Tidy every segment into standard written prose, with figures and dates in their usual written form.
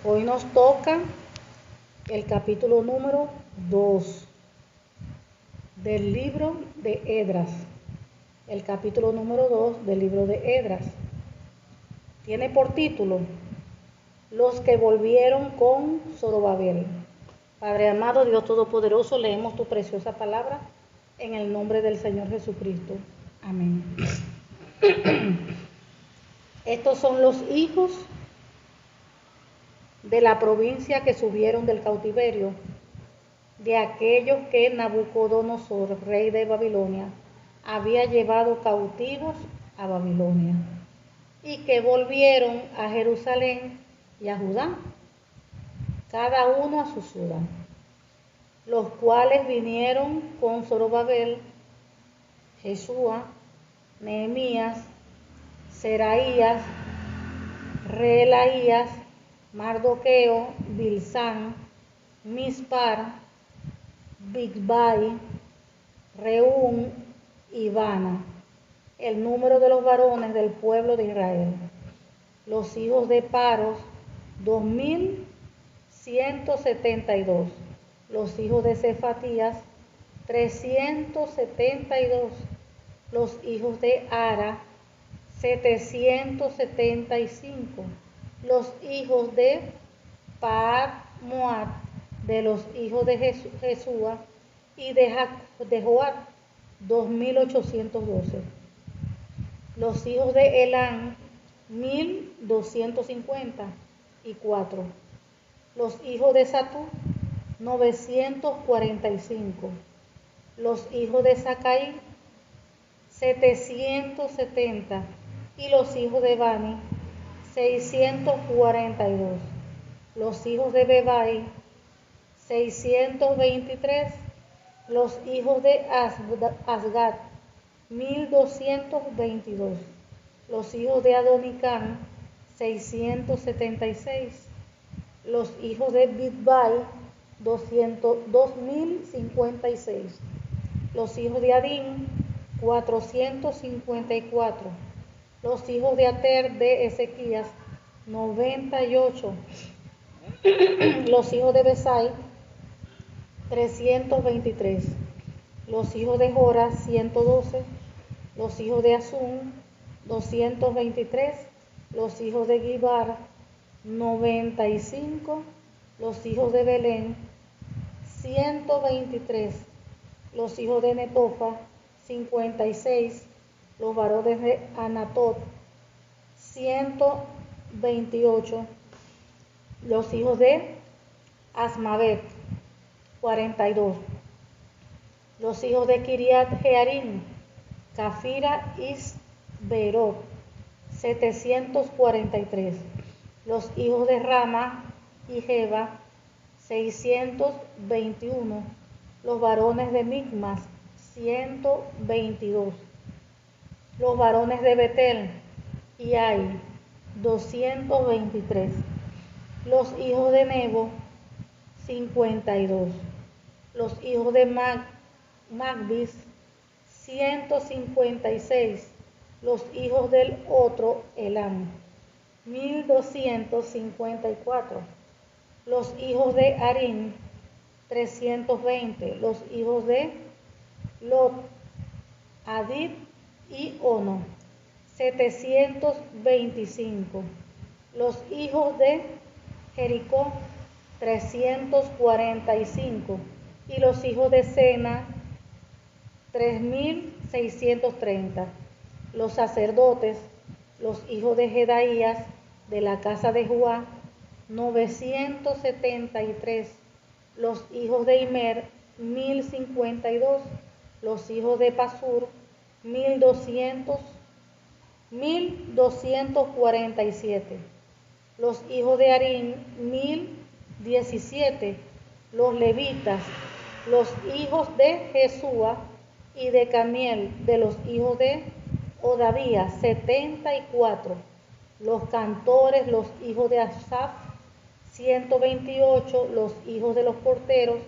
Hoy nos toca el capítulo número 2 del libro de Esdras. El capítulo número 2 del libro de Esdras. Tiene por título Los que volvieron con Zorobabel. Padre amado, Dios Todopoderoso, leemos tu preciosa palabra en el nombre del Señor Jesucristo. Amén. Estos son los hijos de la provincia que subieron del cautiverio, de aquellos que Nabucodonosor, rey de Babilonia, había llevado cautivos a Babilonia, y que volvieron a Jerusalén y a Judá, cada uno a su ciudad, los cuales vinieron con Zorobabel, Jesúa, Nehemías, Seraías, Reelaías, Mardoqueo, Bilsán, Mispar, Bigvai, Reún y Bana, el número de los varones del pueblo de Israel. Los hijos de Paros, 2172. Los hijos de Cefatías, 372. Los hijos de Ara, 775. Los hijos de Pahat Moab, de los hijos de Jesúa y de Joab, 2812. Los hijos de Elán, 1254. Los hijos de Satú, 945. Los hijos de Zacaí, 770. Y los hijos de Bani, 642. Los hijos de Bebai, 623. Los hijos de Asgad, 1222. Los hijos de Adonicán, 676. Los hijos de Bigvai, 2056. Los hijos de Adín, 454. Los hijos de Ater de Ezequías, 98. Los hijos de Besai, 323. Los hijos de Jora, 112. Los hijos de Asún, 223. Los hijos de Gibar, 95. Los hijos de Belén, 123. Los hijos de Netofa, 56. Los varones de Anatot, 128. Los hijos de Asmavet, 42. Los hijos de Kiriat Jearim, Cafira Isberot, 743. Los hijos de Rama y Jeba, 621. Los varones de Micmas, 122. Los varones de Betel y Ai, 223. Los hijos de Nebo, 52. Los hijos de Magbis, 156. Los hijos del otro Elam, 1254. Los hijos de Harim, 320. Los hijos de Lot, Adid y Ono, 725. Los hijos de Jericó, 345. Y los hijos de Sena, 3630. Los sacerdotes, los hijos de Jedaías, de la casa de Juá, 973. Los hijos de Imer, 1052. Los hijos de Pasur, 1247. Los hijos de Harim, 1017. Los levitas, los hijos de Jesúa y de Camiel, de los hijos de Odavías, 74. Los cantores, los hijos de Asaf, 128. Los hijos de los porteros,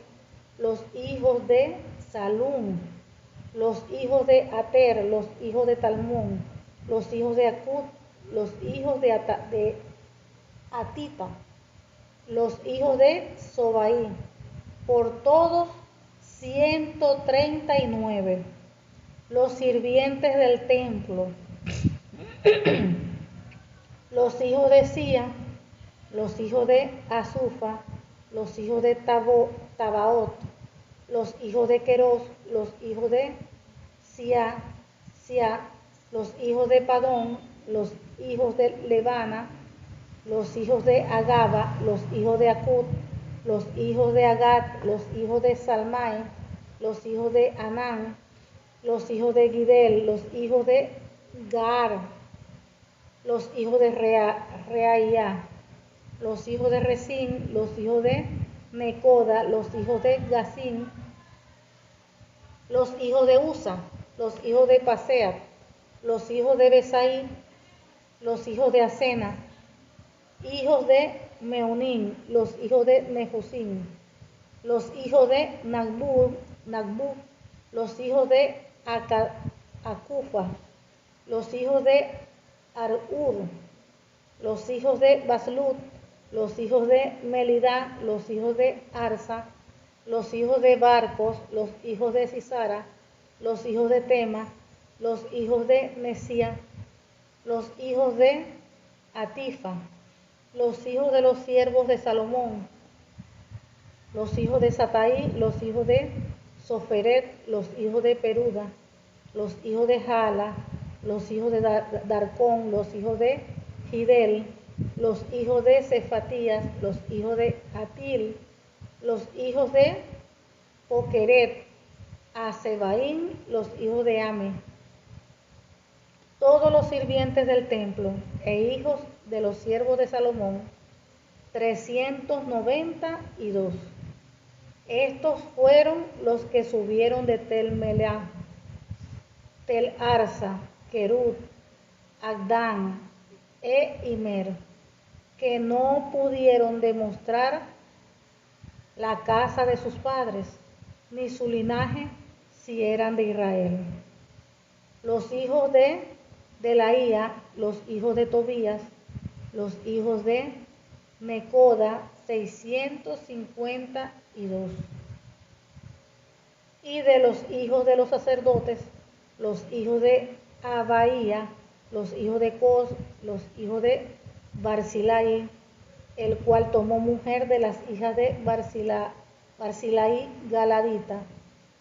los hijos de Salum, los hijos de Ater, los hijos de Talmón, los hijos de Acud, los hijos de Atita, Los hijos de Sobai, por todos 139. Los sirvientes del templo, los hijos de Sia, los hijos de Azufa, los hijos de Tabaot, los hijos de Queros, los hijos de Sia, los hijos de Padón, los hijos de Levana, los hijos de Agaba, los hijos de Acud, los hijos de Agat, los hijos de Salmai, los hijos de Anán, los hijos de Gidel, los hijos de Gar, los hijos de Reaía, los hijos de Resín, los hijos de Necoda, los hijos de Gazín, los hijos de Usa, los hijos de Paseat, los hijos de Besaí, los hijos de Asena, hijos de Meunín, los hijos de Nefusín, los hijos de Nagbú, los hijos de Acufa, los hijos de Arur, los hijos de Baslut, los hijos de Melidá, los hijos de Arsa, los hijos de Barcos, los hijos de Sisara, los hijos de Tema, los hijos de Mesía, los hijos de Atifa, los hijos de los siervos de Salomón, los hijos de Sataí, los hijos de Soferet, los hijos de Peruda, los hijos de Jala, los hijos de Darcón, los hijos de Gidel, los hijos de Cefatías, los hijos de Atil, los hijos de Poqueret, a Sebaín, los hijos de Ame, todos los sirvientes del templo e hijos de los siervos de Salomón, 392. Estos fueron los que subieron de Tel Melá, Tel Arsa, Querut, Agdán e Imer, que no pudieron demostrar la casa de sus padres, ni su linaje, si eran de Israel. Los hijos de Delaía, los hijos de Tobías, los hijos de Necoda, 652. Y de los hijos de los sacerdotes, los hijos de Abaía, los hijos de Cos, los hijos de Barzilai, el cual tomó mujer de las hijas de Barzilai Galadita,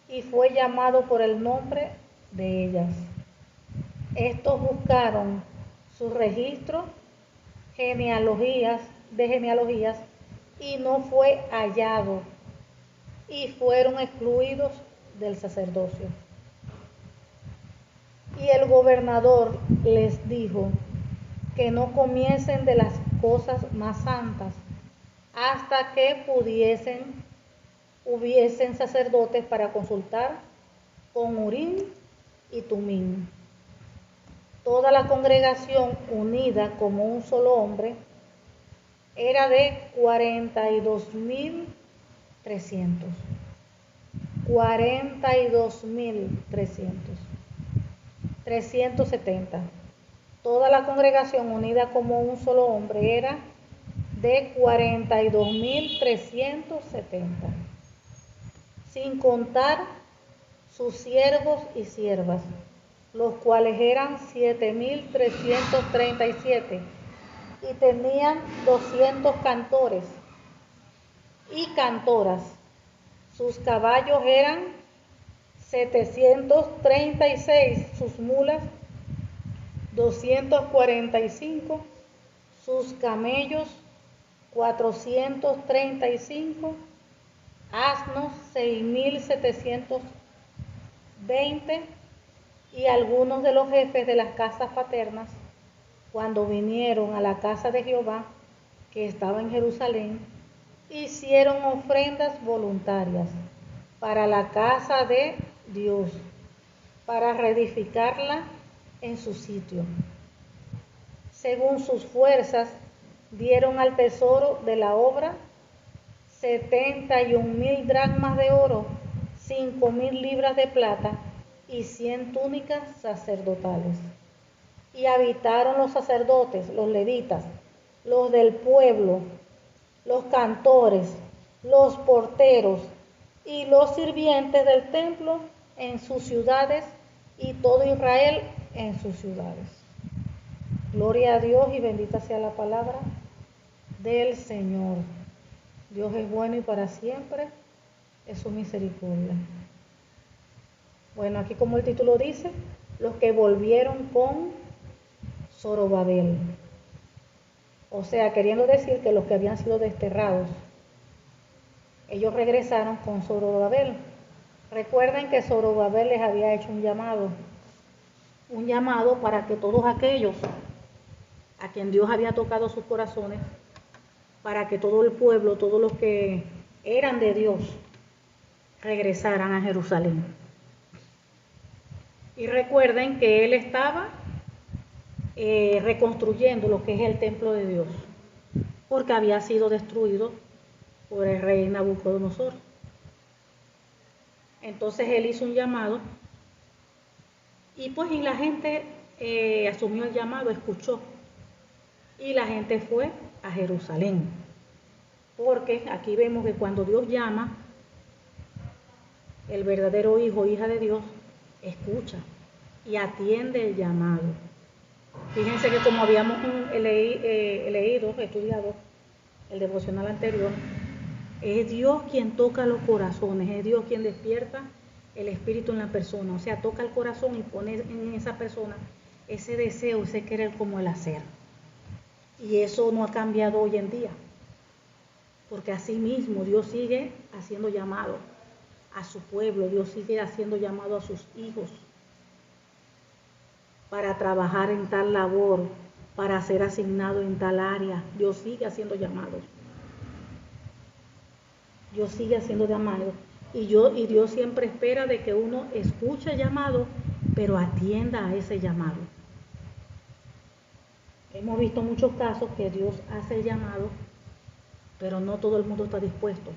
y fue llamado por el nombre de ellas. Estos buscaron su registro de genealogías y no fue hallado, y fueron excluidos del sacerdocio. Y el gobernador les dijo que no comiesen de las cosas más santas hasta que hubiesen sacerdotes para consultar con Urim y Tumim. Toda la congregación unida como un solo hombre era de 42.300. 370. Toda la congregación unida como un solo hombre era de 42.370, sin contar sus siervos y siervas, los cuales eran 7.337, y tenían 200 cantores y cantoras. Sus caballos eran 736, sus mulas 245, sus camellos 435, asnos 6.720, y algunos de los jefes de las casas paternas, cuando vinieron a la casa de Jehová, que estaba en Jerusalén, hicieron ofrendas voluntarias para la casa de Dios, para reedificarla en su sitio. Según sus fuerzas, dieron al tesoro de la obra 71.000 dracmas de oro, 5.000 libras de plata y 100 túnicas sacerdotales. Y habitaron los sacerdotes, los levitas, los del pueblo, los cantores, los porteros y los sirvientes del templo en sus ciudades y todo Israel en sus ciudades. Gloria a Dios y bendita sea la palabra del Señor. Dios es bueno y para siempre es su misericordia. Bueno, aquí como el título dice, los que volvieron con Zorobabel. O sea, queriendo decir que los que habían sido desterrados, ellos regresaron con Zorobabel. Recuerden que Zorobabel les había hecho un llamado para que todos aquellos a quien Dios había tocado sus corazones, para que todo el pueblo, todos los que eran de Dios, regresaran a Jerusalén. Y recuerden que él estaba reconstruyendo lo que es el templo de Dios, porque había sido destruido por el rey Nabucodonosor. Entonces él hizo un llamado y pues la gente asumió el llamado, escuchó, y la gente fue a Jerusalén, porque aquí vemos que cuando Dios llama, el verdadero hijo o hija de Dios escucha y atiende el llamado. Fíjense que como habíamos estudiado el devocional anterior, es Dios quien toca los corazones, es Dios quien despierta el espíritu en la persona, o sea, toca el corazón y pone en esa persona ese deseo, ese querer como el hacer. Y eso no ha cambiado hoy en día, porque así mismo Dios sigue haciendo llamado a su pueblo, Dios sigue haciendo llamado a sus hijos para trabajar en tal labor, para ser asignado en tal área. Dios sigue haciendo llamados. Dios sigue haciendo llamados. Y Dios siempre espera de que uno escuche el llamado, pero atienda a ese llamado. Hemos visto muchos casos que Dios hace el llamado, pero no todo el mundo está dispuesto.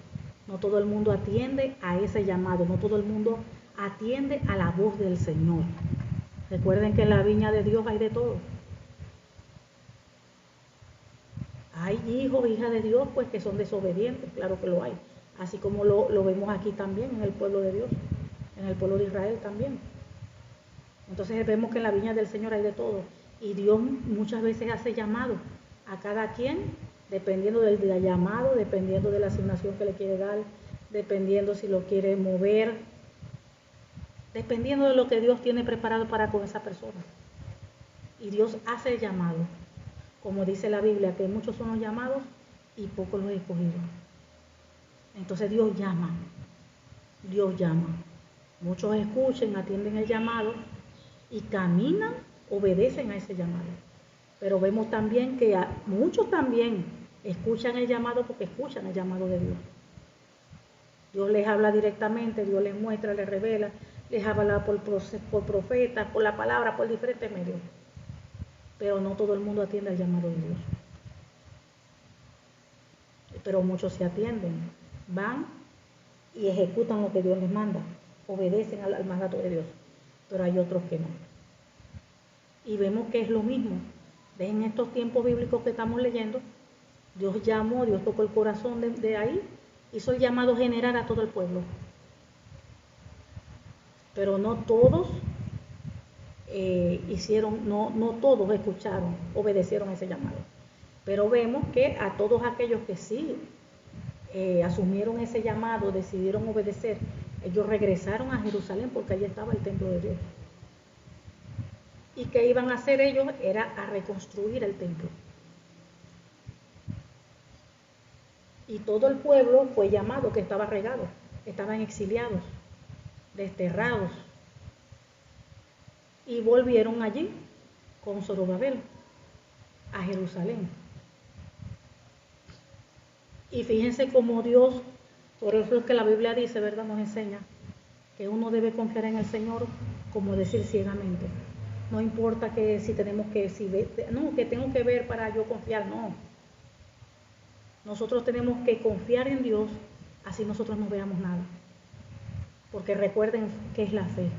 No todo el mundo atiende a ese llamado. No todo el mundo atiende a la voz del Señor. Recuerden que en la viña de Dios hay de todo. Hay hijos, hijas de Dios, pues que son desobedientes, claro que lo hay. Así como lo vemos aquí también en el pueblo de Dios, en el pueblo de Israel también. Entonces vemos que en la viña del Señor hay de todo. Y Dios muchas veces hace llamado a cada quien, dependiendo del llamado, dependiendo de la asignación que le quiere dar, dependiendo si lo quiere mover, dependiendo de lo que Dios tiene preparado para con esa persona. Y Dios hace el llamado. Como dice la Biblia, que muchos son los llamados y pocos los escogidos. Entonces Dios llama. Muchos escuchen, atienden el llamado y caminan, obedecen a ese llamado. Pero vemos también que muchos también escuchan el llamado porque escuchan el llamado de Dios. Dios les habla directamente, Dios les muestra, les revela, les habla por profetas, por la palabra, por diferentes medios. Pero no todo el mundo atiende al llamado de Dios. Pero muchos se atienden, van y ejecutan lo que Dios les manda, obedecen al mandato de Dios, pero hay otros que no. Y vemos que es lo mismo. En estos tiempos bíblicos que estamos leyendo, Dios llamó, Dios tocó el corazón de ahí, hizo el llamado general a todo el pueblo. Pero no todos no todos escucharon, obedecieron ese llamado. Pero vemos que a todos aquellos que sí asumieron ese llamado, decidieron obedecer, ellos regresaron a Jerusalén porque allí estaba el templo de Dios. ¿Y qué iban a hacer ellos? Era a reconstruir el templo. Y todo el pueblo fue llamado, que estaba regado, estaban exiliados, desterrados. Y volvieron allí con Zorobabel a Jerusalén. Y fíjense cómo Dios, por eso es que la Biblia dice, ¿verdad? Nos enseña que uno debe confiar en el Señor, como decir ciegamente. No importa que si tenemos que, que tengo que ver para yo confiar, no. Nosotros tenemos que confiar en Dios, así nosotros no veamos nada. Porque recuerden que es la fe.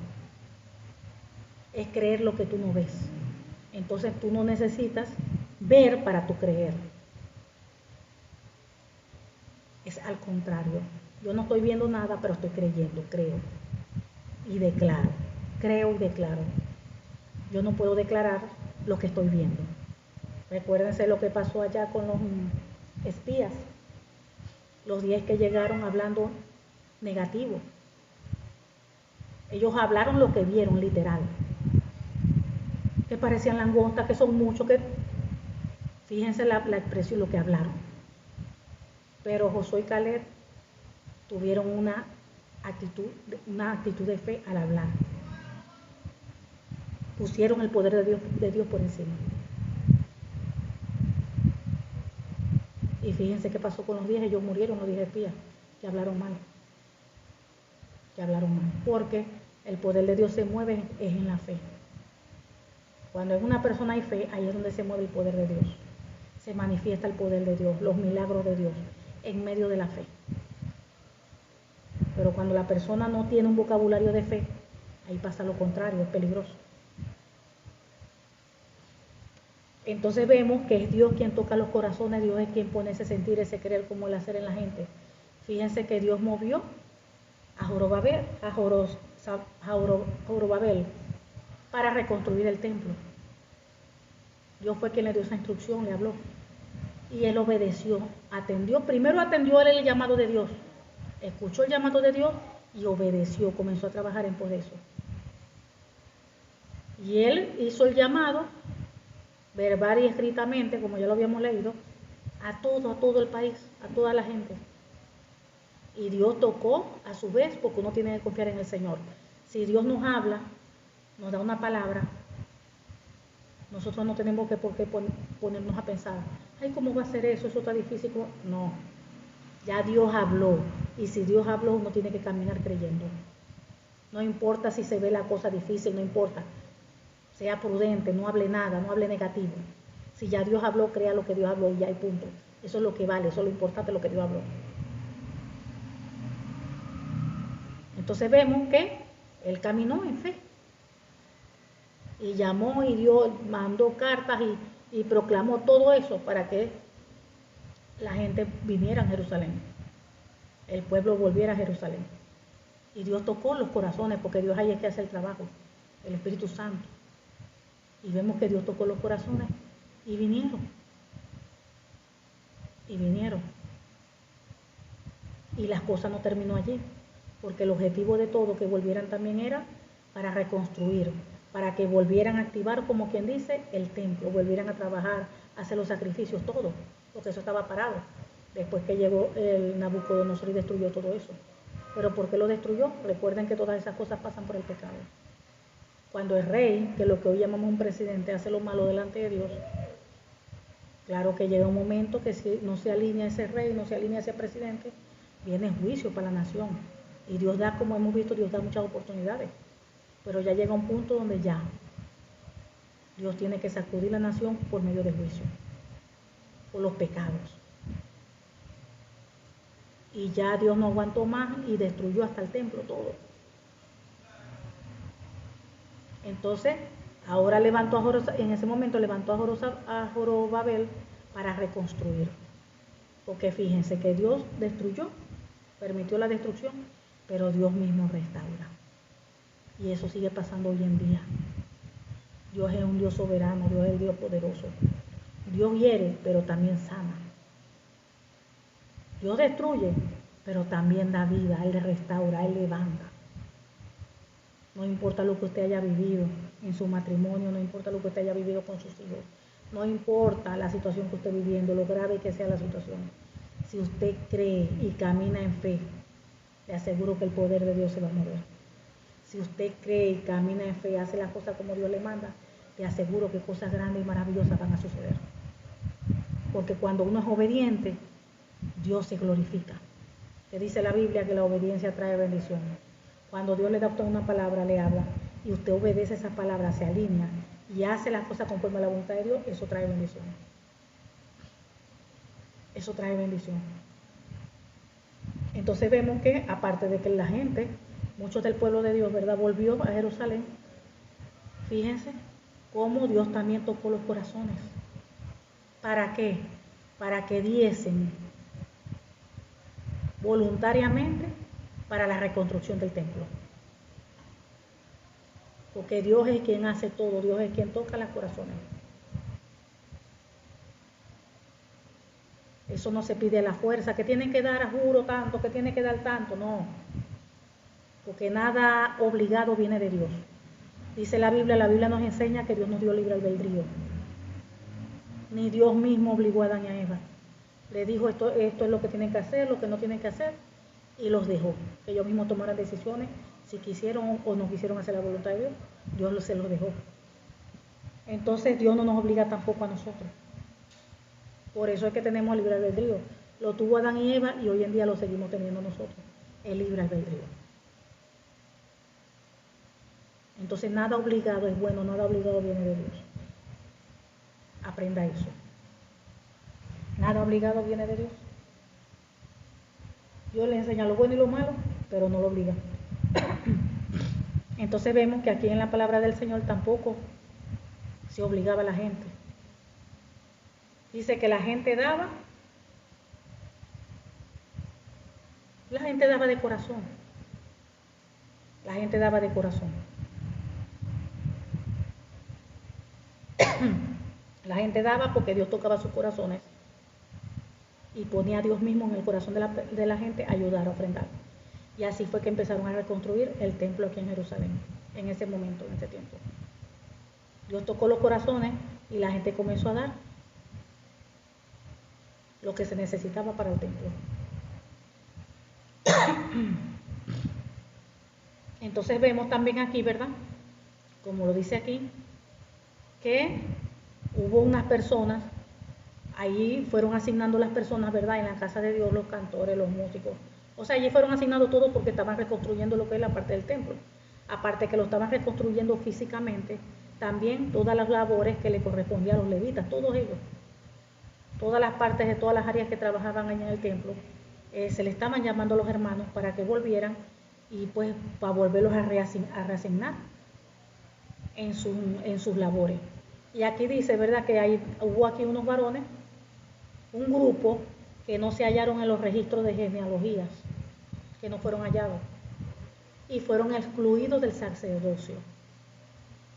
Es creer lo que tú no ves. Entonces tú no necesitas ver para tu creer. Es al contrario. Yo no estoy viendo nada, pero estoy creyendo, creo. Y declaro, creo y declaro. Yo no puedo declarar lo que estoy viendo. Recuérdense lo que pasó allá con los espías. Los 10 que llegaron hablando negativo. Ellos hablaron lo que vieron, literal. Que parecían langostas, que son muchos, que fíjense la expresión, lo que hablaron. Pero Josué y Caleb tuvieron una actitud de fe al hablar. Pusieron el poder de Dios por encima. Y fíjense qué pasó con los 10, ellos murieron, los 10 espías, que hablaron mal. Porque el poder de Dios se mueve es en la fe. Cuando en una persona hay fe, ahí es donde se mueve el poder de Dios. Se manifiesta el poder de Dios, los milagros de Dios, en medio de la fe. Pero cuando la persona no tiene un vocabulario de fe, ahí pasa lo contrario, es peligroso. Entonces vemos que es Dios quien toca los corazones, Dios es quien pone ese sentir, ese querer como el hacer en la gente. Fíjense que Dios movió a Zorobabel para reconstruir el templo. Dios fue quien le dio esa instrucción, le habló. Y él obedeció, primero atendió el llamado de Dios, escuchó el llamado de Dios y obedeció, comenzó a trabajar en pos de eso. Y él hizo el llamado, verbal y escritamente, como ya lo habíamos leído, a todo el país, a toda la gente. Y Dios tocó a su vez, porque uno tiene que confiar en el Señor. Si Dios nos habla, nos da una palabra, nosotros no tenemos por qué ponernos a pensar, ay, ¿cómo va a ser eso? Eso está difícil. No, ya Dios habló. Y si Dios habló, uno tiene que caminar creyendo. No importa si se ve la cosa difícil, no importa. Sea prudente, no hable nada, no hable negativo. Si ya Dios habló, crea lo que Dios habló y ya hay punto. Eso es lo que vale, eso es lo importante, lo que Dios habló. Entonces vemos que él caminó en fe. Y llamó y Dios mandó cartas y proclamó todo eso para que la gente viniera a Jerusalén. El pueblo volviera a Jerusalén. Y Dios tocó los corazones, porque Dios ahí es que hace el trabajo, el Espíritu Santo. Y vemos que Dios tocó los corazones y vinieron. Y las cosas no terminó allí, porque el objetivo de todo que volvieran también era para reconstruir, para que volvieran a activar, como quien dice, el templo, volvieran a trabajar, a hacer los sacrificios, todo, porque eso estaba parado, después que llegó el Nabucodonosor y destruyó todo eso. ¿Pero por qué lo destruyó? Recuerden que todas esas cosas pasan por el pecado. Cuando el rey, que lo que hoy llamamos un presidente, hace lo malo delante de Dios, claro que llega un momento que si no se alinea ese rey, no se alinea ese presidente, viene juicio para la nación. Y Dios da, como hemos visto, Dios da muchas oportunidades. Pero ya llega un punto donde ya Dios tiene que sacudir la nación por medio de juicio, por los pecados. Y ya Dios no aguantó más y destruyó hasta el templo, todo. Entonces, ahora en ese momento levantó a Zorobabel para reconstruir. Porque fíjense que Dios destruyó, permitió la destrucción, pero Dios mismo restaura. Y eso sigue pasando hoy en día. Dios es un Dios soberano, Dios es el Dios poderoso. Dios hiere, pero también sana. Dios destruye, pero también da vida, Él restaura, Él levanta. No importa lo que usted haya vivido en su matrimonio, no importa lo que usted haya vivido con sus hijos, no importa la situación que usted esté viviendo, lo grave que sea la situación. Si usted cree y camina en fe, le aseguro que el poder de Dios se va a mover. Si usted cree y camina en fe, hace las cosas como Dios le manda, te aseguro que cosas grandes y maravillosas van a suceder. Porque cuando uno es obediente, Dios se glorifica. Que dice la Biblia que la obediencia trae bendición. Cuando Dios le da a usted una palabra, le habla, y usted obedece esa palabra, se alinea y hace las cosas conforme a la voluntad de Dios, eso trae bendición. Eso trae bendición. Entonces vemos que, aparte de que la gente, muchos del pueblo de Dios, ¿verdad?, volvió a Jerusalén. Fíjense cómo Dios también tocó los corazones. ¿Para qué? Para que diesen voluntariamente para la reconstrucción del templo. Porque Dios es quien hace todo, Dios es quien toca los corazones. Eso no se pide a la fuerza, que tienen que dar a juro tanto, que tienen que dar tanto, no. Porque nada obligado viene de Dios. Dice la Biblia nos enseña que Dios nos dio libre albedrío. Ni Dios mismo obligó a Adán y a Eva. Le dijo esto es lo que tienen que hacer, lo que no tienen que hacer, y los dejó. Que ellos mismos tomaran decisiones, si quisieron o no quisieron hacer la voluntad de Dios, Dios se los dejó. Entonces Dios no nos obliga tampoco a nosotros. Por eso es que tenemos libre albedrío. Lo tuvo Adán y Eva y hoy en día lo seguimos teniendo nosotros, el libre albedrío. Entonces nada obligado es bueno, nada obligado viene de Dios. Aprenda eso. Nada obligado viene de Dios. Dios le enseña lo bueno y lo malo, pero no lo obliga. Entonces vemos que aquí en la palabra del Señor tampoco se obligaba a la gente. Dice que la gente daba de corazón. La gente daba de corazón. La gente daba porque Dios tocaba sus corazones y ponía a Dios mismo en el corazón de la gente a ayudar, a ofrendar. Y así fue que empezaron a reconstruir el templo aquí en Jerusalén, en ese momento, en ese tiempo. Dios tocó los corazones y la gente comenzó a dar lo que se necesitaba para el templo. Entonces vemos también aquí, ¿verdad? Como lo dice aquí, que hubo unas personas, ahí fueron asignando las personas, ¿verdad? En la casa de Dios, los cantores, los músicos. O sea, allí fueron asignando todo porque estaban reconstruyendo lo que es la parte del templo. Aparte que lo estaban reconstruyendo físicamente, también todas las labores que le correspondían a los levitas, todos ellos. Todas las partes de todas las áreas que trabajaban allá en el templo, se le estaban llamando a los hermanos para que volvieran y pues para volverlos a reasignar en sus labores. Y aquí dice, ¿verdad? Que hubo aquí unos varones, un grupo que no se hallaron en los registros de genealogías, que no fueron hallados, y fueron excluidos del sacerdocio.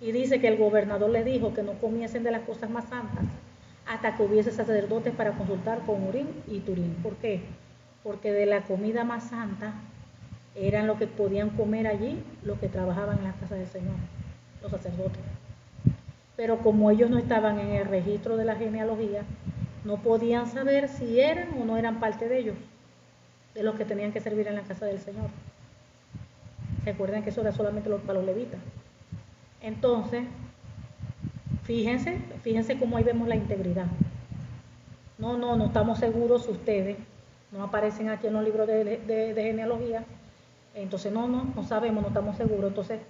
Y dice que el gobernador le dijo que no comiesen de las cosas más santas hasta que hubiese sacerdotes para consultar con Urim y Turim. ¿Por qué? Porque de la comida más santa eran lo que podían comer allí los que trabajaban en la casa del Señor, los sacerdotes. Pero como ellos no estaban en el registro de la genealogía, no podían saber si eran o no eran parte de ellos, de los que tenían que servir en la casa del Señor. Recuerden que eso era solamente para los levitas. Entonces, fíjense cómo ahí vemos la integridad. No estamos seguros si ustedes no aparecen aquí en los libros de genealogía. Entonces no sabemos, no estamos seguros. Entonces,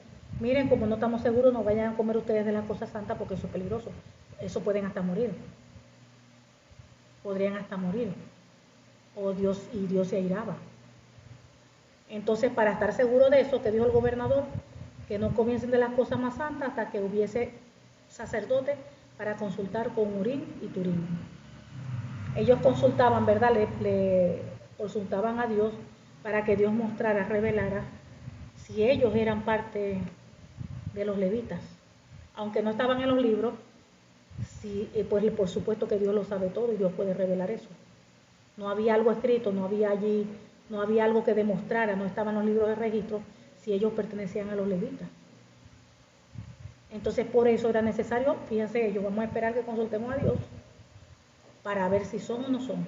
miren, como no estamos seguros, no vayan a comer ustedes de las cosas santas porque eso es peligroso. Eso pueden hasta morir. Podrían hasta morir. Dios se airaba. Entonces, para estar seguro de eso, que dijo el gobernador, que no comiencen de las cosas más santas hasta que hubiese sacerdotes para consultar con Urim y Turim. Ellos consultaban, ¿verdad? Le consultaban a Dios para que Dios mostrara, revelara si ellos eran parte de los levitas. Aunque no estaban en los libros, sí, pues por supuesto que Dios lo sabe todo y Dios puede revelar eso. No había algo escrito, no había algo que demostrara, no estaban los libros de registro si ellos pertenecían a los levitas. Entonces por eso era necesario, fíjense ellos, vamos a esperar que consultemos a Dios para ver si son o no son.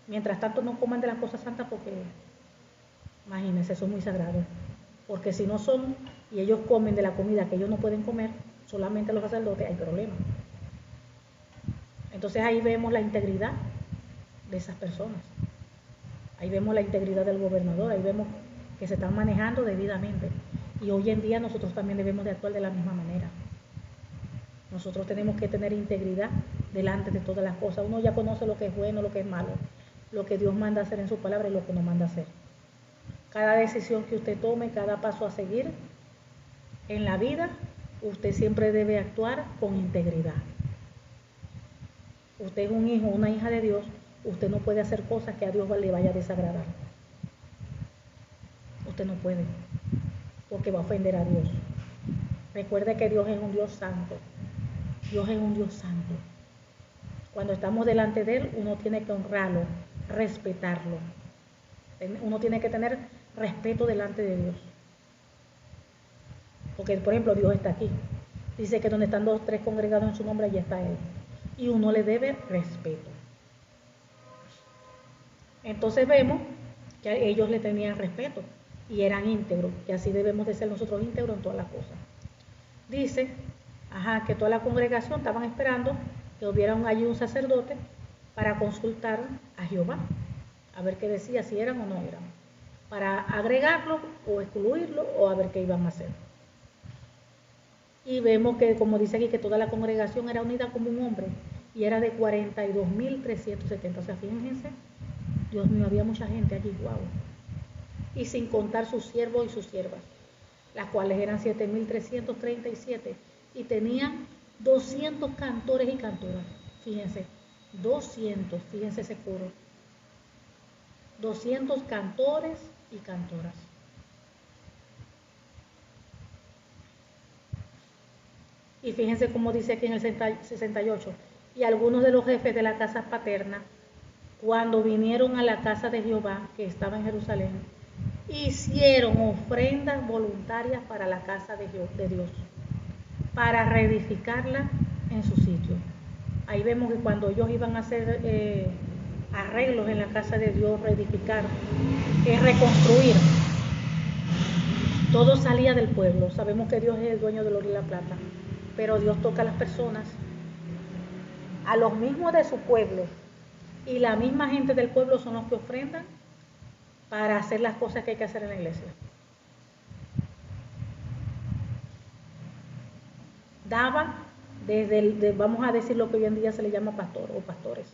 Mientras tanto no coman de las cosas santas porque, imagínense, eso es muy sagrado. Porque si no son y ellos comen de la comida que ellos no pueden comer, solamente los sacerdotes, hay problema. Entonces ahí vemos la integridad de esas personas. Ahí vemos la integridad del gobernador, ahí vemos que se están manejando debidamente. Y hoy en día nosotros también debemos de actuar de la misma manera. Nosotros tenemos que tener integridad delante de todas las cosas. Uno ya conoce lo que es bueno, lo que es malo, lo que Dios manda hacer en su palabra y lo que no manda hacer. Cada decisión que usted tome, cada paso a seguir en la vida, usted siempre debe actuar con integridad. Usted es un hijo, una hija de Dios, usted no puede hacer cosas que a Dios le vaya a desagradar. usted no puede, porque va a ofender a Dios. Recuerde que Dios es un Dios santo. Dios es un Dios santo. Cuando estamos delante de Él, uno tiene que honrarlo, respetarlo. Uno tiene que tener respeto delante de Dios. Porque, por ejemplo, Dios está aquí. Dice que donde están 2 o 3 congregados en su nombre, allí está Él. Y uno le debe respeto. Entonces vemos que a ellos le tenían respeto y eran íntegros. Y así debemos de ser nosotros íntegros en todas las cosas. Dice, que toda la congregación estaban esperando que hubiera allí un sacerdote para consultar a Jehová, a ver qué decía, si eran o no eran, para agregarlo o excluirlo o a ver qué iban a hacer. Y vemos que, como dice aquí, que toda la congregación era unida como un hombre y era de 42.370. O sea, fíjense, Dios mío, había mucha gente allí, wow. Y sin contar sus siervos y sus siervas, las cuales eran 7.337 y tenían 200 cantores y cantoras. Fíjense, 200, fíjense ese coro. 200 cantores y cantoras. Y fíjense cómo dice aquí en el 68, y algunos de los jefes de la casa paterna, cuando vinieron a la casa de Jehová, que estaba en Jerusalén, hicieron ofrendas voluntarias para la casa de Dios, para reedificarla en su sitio. Ahí vemos que cuando ellos iban a hacer arreglos en la casa de Dios, reedificar, reconstruir, todo salía del pueblo. Sabemos que Dios es el dueño del oro y la plata, pero Dios toca a las personas, a los mismos de su pueblo, y la misma gente del pueblo son los que ofrendan para hacer las cosas que hay que hacer en la iglesia. Daban vamos a decir lo que hoy en día se le llama pastor o pastores.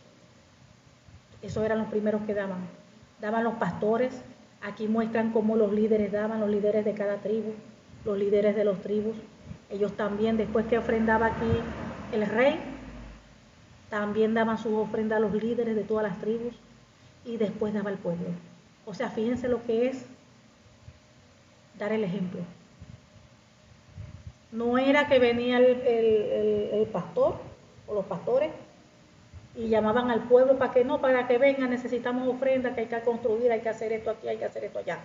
Esos eran los primeros que daban. Daban los pastores. Aquí muestran cómo los líderes daban, los líderes de cada tribu, los líderes de los tribus. Ellos también, después que ofrendaba aquí el rey, también daban sus ofrendas a los líderes de todas las tribus y después daba el pueblo. O sea, fíjense lo que es dar el ejemplo. No era que venía el pastor o los pastores y llamaban al pueblo para que vengan, necesitamos ofrendas, que hay que construir, hay que hacer esto aquí, hay que hacer esto allá.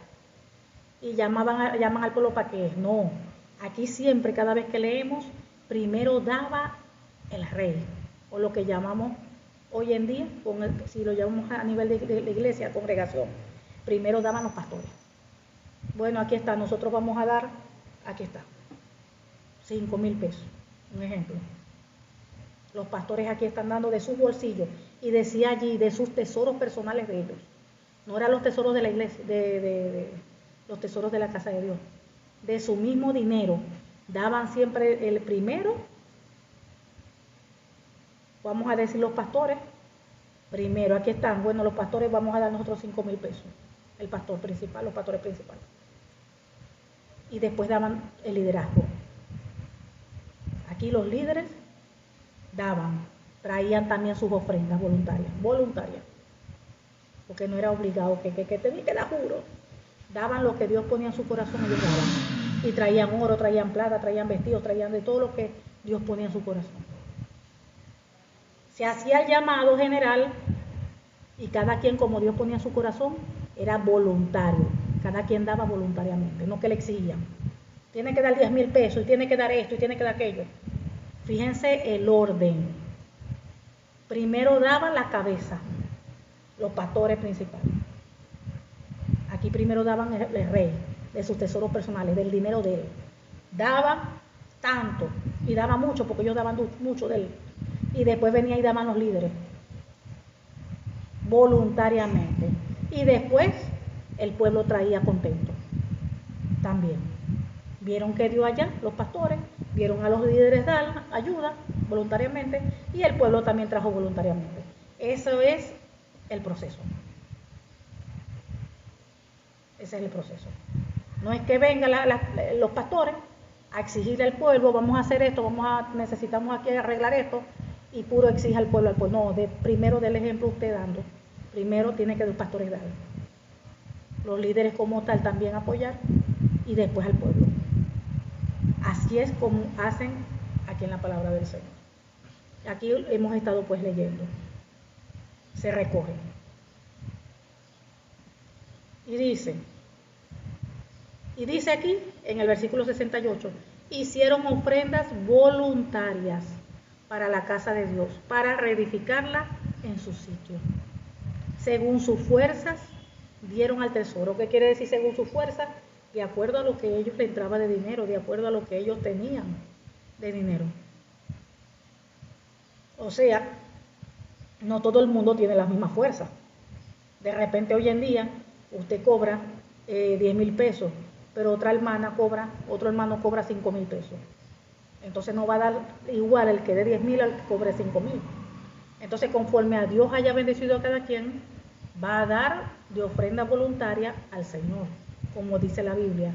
Y llaman al pueblo para que no. Aquí siempre, cada vez que leemos, primero daba el rey, o lo que llamamos hoy en día, si lo llamamos a nivel de iglesia, congregación, primero daban los pastores. Bueno, aquí está, nosotros vamos a dar, aquí está, 5,000 pesos, un ejemplo. Los pastores aquí están dando de sus bolsillos, y decía allí, de sus tesoros personales de ellos. No eran los tesoros de la iglesia, de los tesoros de la casa de Dios. De su mismo dinero, daban siempre el primero. Vamos a decir los pastores, primero, aquí están, bueno, los pastores vamos a dar nosotros 5,000 pesos, el pastor principal, los pastores principales. Y después daban el liderazgo. Aquí los líderes daban, traían también sus ofrendas voluntarias, porque no era obligado, que tenía que dar juro. Daban lo que Dios ponía en su corazón, ellos daban. Y traían oro, traían plata, traían vestidos, traían de todo lo que Dios ponía en su corazón. Se hacía el llamado general y cada quien, como Dios ponía en su corazón, era voluntario. Cada quien daba voluntariamente, no que le exigían. Tiene que dar 10,000 pesos y tiene que dar esto y tiene que dar aquello. Fíjense el orden. Primero daban la cabeza, los pastores principales. Aquí primero daban el rey, de sus tesoros personales, del dinero de él. Daban tanto y daban mucho, porque ellos daban mucho de él. Y después venía y daban los líderes, voluntariamente. Y después el pueblo traía contento también. Vieron que dio allá los pastores, vieron a los líderes dar ayuda voluntariamente, y el pueblo también trajo voluntariamente. Eso es el proceso. Ese es el proceso. No es que vengan los pastores a exigirle al pueblo, vamos a hacer esto, necesitamos aquí arreglar esto, y puro exija al pueblo. No, primero del ejemplo usted dando. Primero tiene que los pastores dar. los líderes como tal también apoyar y después al pueblo. Así es como hacen aquí en la palabra del Señor. Aquí hemos estado pues leyendo. Se recogen. Y dice aquí en el versículo 68, hicieron ofrendas voluntarias para la casa de Dios, para reedificarla en su sitio. Según sus fuerzas, dieron al tesoro. ¿Qué quiere decir según sus fuerzas? De acuerdo a lo que ellos le entraba de dinero, de acuerdo a lo que ellos tenían de dinero. O sea, no todo el mundo tiene la misma fuerza. De repente hoy en día usted cobra 10,000 pesos, pero otro hermano cobra 5,000 pesos. Entonces no va a dar igual el que dé 10,000 al que cobre 5,000. Entonces conforme a Dios haya bendecido a cada quien, va a dar de ofrenda voluntaria al Señor, como dice la Biblia,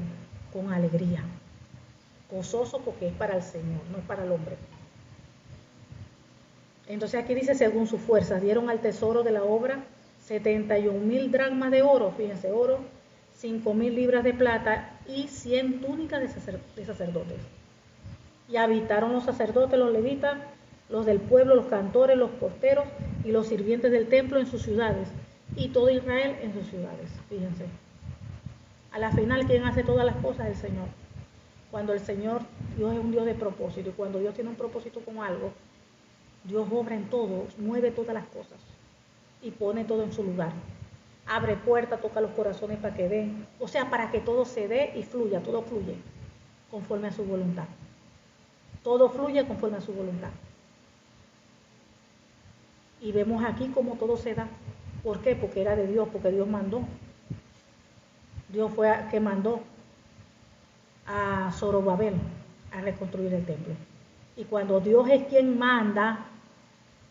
con alegría, gozoso porque es para el Señor, no es para el hombre. Entonces aquí dice según sus fuerzas, dieron al tesoro de la obra 71,000 dracmas de oro, fíjense, oro, 5,000 libras de plata y 100 túnicas de sacerdotes. Y habitaron los sacerdotes, los levitas, los del pueblo, los cantores, los porteros y los sirvientes del templo en sus ciudades, y todo Israel en sus ciudades. Fíjense. A la final, ¿quién hace todas las cosas? El Señor. Cuando el Señor, Dios es un Dios de propósito, y cuando Dios tiene un propósito con algo, Dios obra en todo, mueve todas las cosas y pone todo en su lugar. Abre puertas, toca los corazones para que den, o sea, para que todo se dé y fluya, todo fluye conforme a su voluntad. Todo fluye conforme a su voluntad. Y vemos aquí cómo todo se da. ¿Por qué? Porque era de Dios, porque Dios mandó. Dios fue que mandó a Zorobabel a reconstruir el templo. Y cuando Dios es quien manda,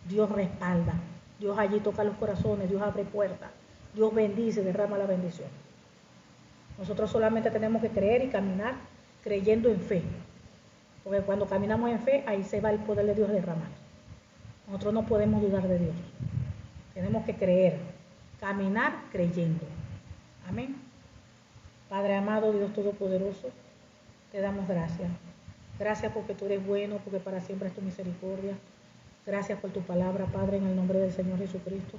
Dios respalda. Dios allí toca los corazones, Dios abre puertas, Dios bendice, derrama la bendición. Nosotros solamente tenemos que creer y caminar creyendo en fe. Porque cuando caminamos en fe, ahí se va el poder de Dios derramar. Nosotros no podemos dudar de Dios. Tenemos que creer, caminar creyendo. Amén. Padre amado, Dios Todopoderoso, te damos gracias. Gracias porque tú eres bueno, porque para siempre es tu misericordia. Gracias por tu palabra, Padre, en el nombre del Señor Jesucristo.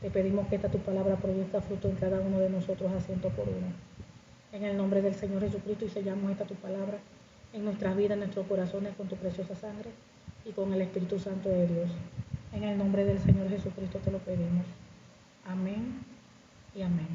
Te pedimos que esta tu palabra produzca fruto en cada uno de nosotros a 100 por uno. En el nombre del Señor Jesucristo, y sellamos esta tu palabra en nuestras vidas, en nuestros corazones, con tu preciosa sangre y con el Espíritu Santo de Dios. En el nombre del Señor Jesucristo te lo pedimos. Amén y amén.